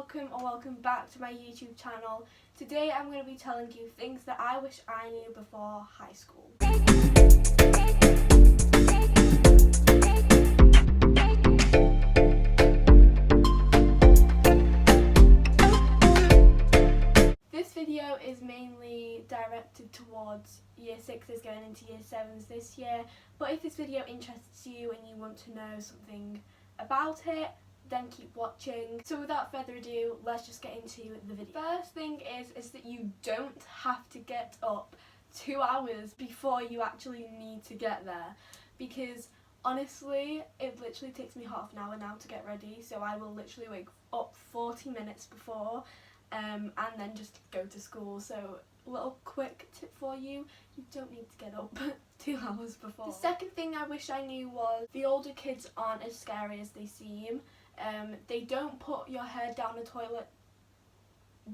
welcome or welcome back to my YouTube channel. Today I'm going to be telling you things that I wish I knew before high school. This video is mainly directed towards year 6s going into year 7s this year, but if this video interests you and you want to know something about it, then keep watching. So without further ado, let's just get into the video. First thing is that you don't have to get up 2 hours before you actually need to get there, because honestly it literally takes me half an hour now to get ready, so I will literally wake up 40 minutes before and then just go to school. So little quick tip for you, you don't need to get up 2 hours before. The second thing I wish I knew was the older kids aren't as scary as they seem. They don't put your head down a toilet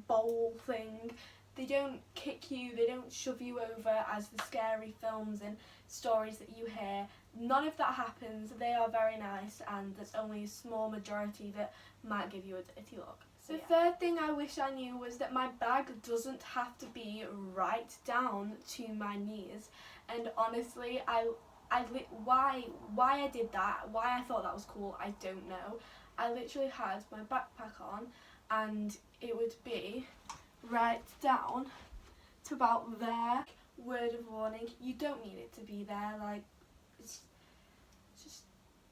bowl thing, they don't kick you, they don't shove you over as the scary films and stories that you hear. None of that happens. They are very nice, and there's only a small majority that might give you a dirty look. So the third thing I wish I knew was that my bag doesn't have to be right down to my knees. And honestly, why I did that, why I thought that was cool, I don't know. I literally had my backpack on and it would be right down to about there. Word of warning, you don't need it to be there, like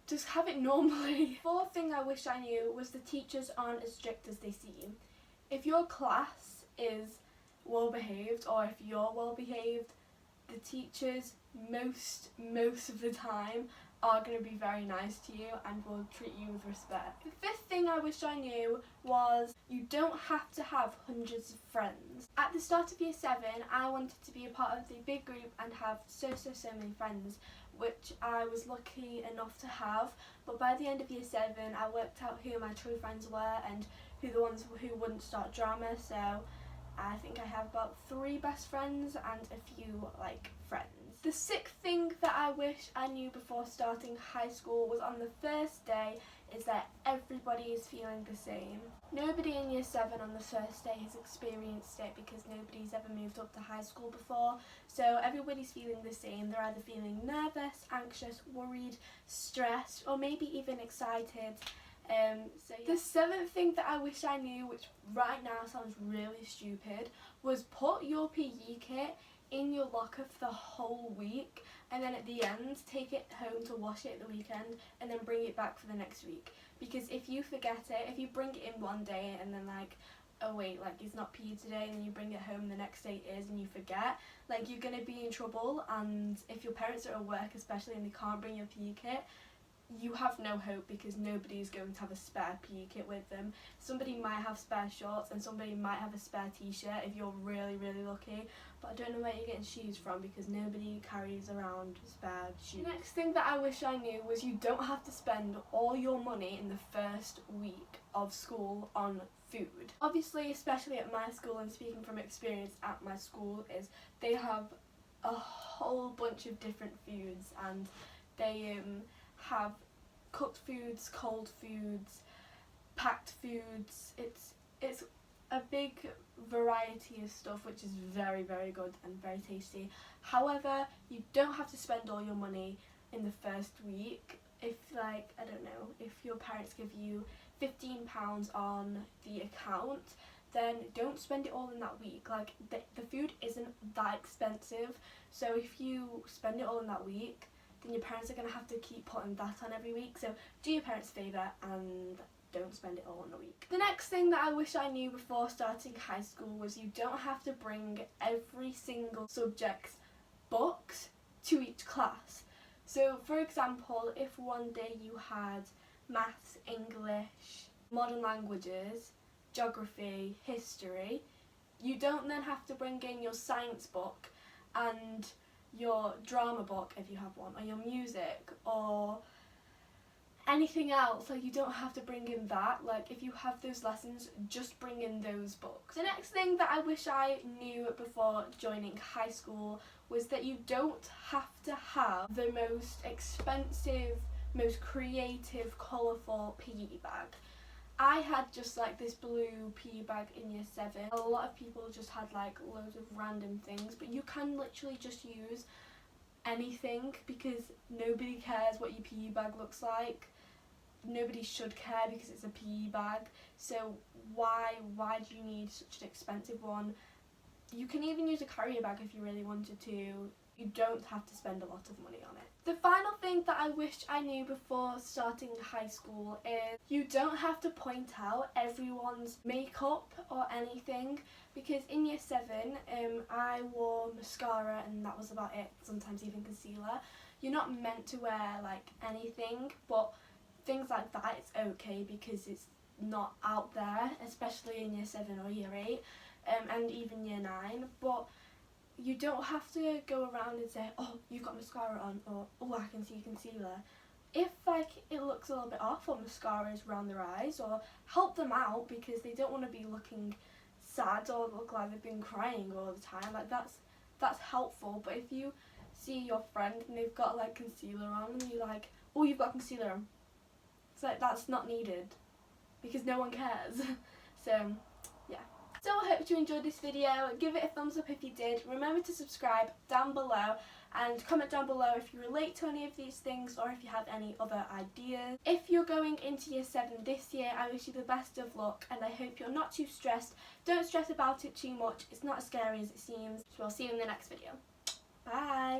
just have it normally. Fourth thing I wish I knew was the teachers aren't as strict as they seem. If your class is well behaved, or if you're well behaved, the teachers most of the time are going to be very nice to you and will treat you with respect. The fifth thing I wish I knew was you don't have to have hundreds of friends. At the start of year 7, I wanted to be a part of the big group and have so many friends, which I was lucky enough to have, but by the end of year 7 I worked out who my true friends were and who the ones who wouldn't start drama, so I think I have about 3 best friends and a few friends. The sixth thing that I wish I knew before starting high school was on the first day is that everybody is feeling the same. Nobody in year 7 on the first day has experienced it because nobody's ever moved up to high school before, so everybody's feeling the same. They're either feeling nervous, anxious, worried, stressed, or maybe even excited. The seventh thing that I wish I knew, which right now sounds really stupid, was put your PE kit in your locker for the whole week, and then at the end take it home to wash it at the weekend and then bring it back for the next week. Because if you forget it, if you bring it in one day and then oh wait, it's not PE today, and then you bring it home the next day it is and you forget, you're gonna be in trouble. And if your parents are at work especially and they can't bring your PE kit, you have no hope, because nobody's going to have a spare PE kit with them. Somebody might have spare shorts and somebody might have a spare t-shirt if you're really lucky, but I don't know where you're getting shoes from because nobody carries around spare shoes. The next thing that I wish I knew was you don't have to spend all your money in the first week of school on food. Obviously, especially at my school, and speaking from experience at my school, is they have a whole bunch of different foods, and they have cooked foods, cold foods, packed foods. It's a big variety of stuff, which is very good and very tasty. However, you don't have to spend all your money in the first week. If I don't know, if your parents give you £15 on the account, then don't spend it all in that week. The food isn't that expensive, so if you spend it all in that week, then your parents are going to have to keep putting that on every week. So do your parents a favour and don't spend it all in a week. The next thing that I wish I knew before starting high school was you don't have to bring every single subject's books to each class. So for example, if one day you had maths, English, modern languages, geography, history, you don't then have to bring in your science book and your drama book if you have one, or your music, or anything else. You don't have to bring in that. If you have those lessons, just bring in those books. The next thing that I wish I knew before joining high school was that you don't have to have the most expensive, most creative, colourful PE bag. I had just like this blue PE bag in year 7. A lot of people just had like loads of random things, but you can literally just use anything because nobody cares what your PE bag looks like. Nobody should care because it's a PE bag, so why do you need such an expensive one? You can even use a carrier bag if you really wanted to. You don't have to spend a lot of money on it. The final thing that I wish I knew before starting high school is you don't have to point out everyone's makeup or anything, because in year 7 I wore mascara and that was about it, sometimes even concealer. You're not meant to wear like anything, but things like that it's okay because it's not out there, especially in year 7 or year 8 and even year 9. But you don't have to go around and say, oh, you've got mascara on, or oh, I can see concealer. If like it looks a little bit off, or mascara is around their eyes, or help them out because they don't want to be looking sad or look like they've been crying all the time. Like that's helpful. But if you see your friend and they've got like concealer on and you're like, oh, you've got concealer on, it's like that's not needed because no one cares. So yeah. So I hope you enjoyed this video. Give it a thumbs up if you did. Remember to subscribe down below and comment down below if you relate to any of these things or if you have any other ideas. If you're going into year 7 this year, I wish you the best of luck and I hope you're not too stressed. Don't stress about it too much. It's not as scary as it seems. So I'll see you in the next video. Bye!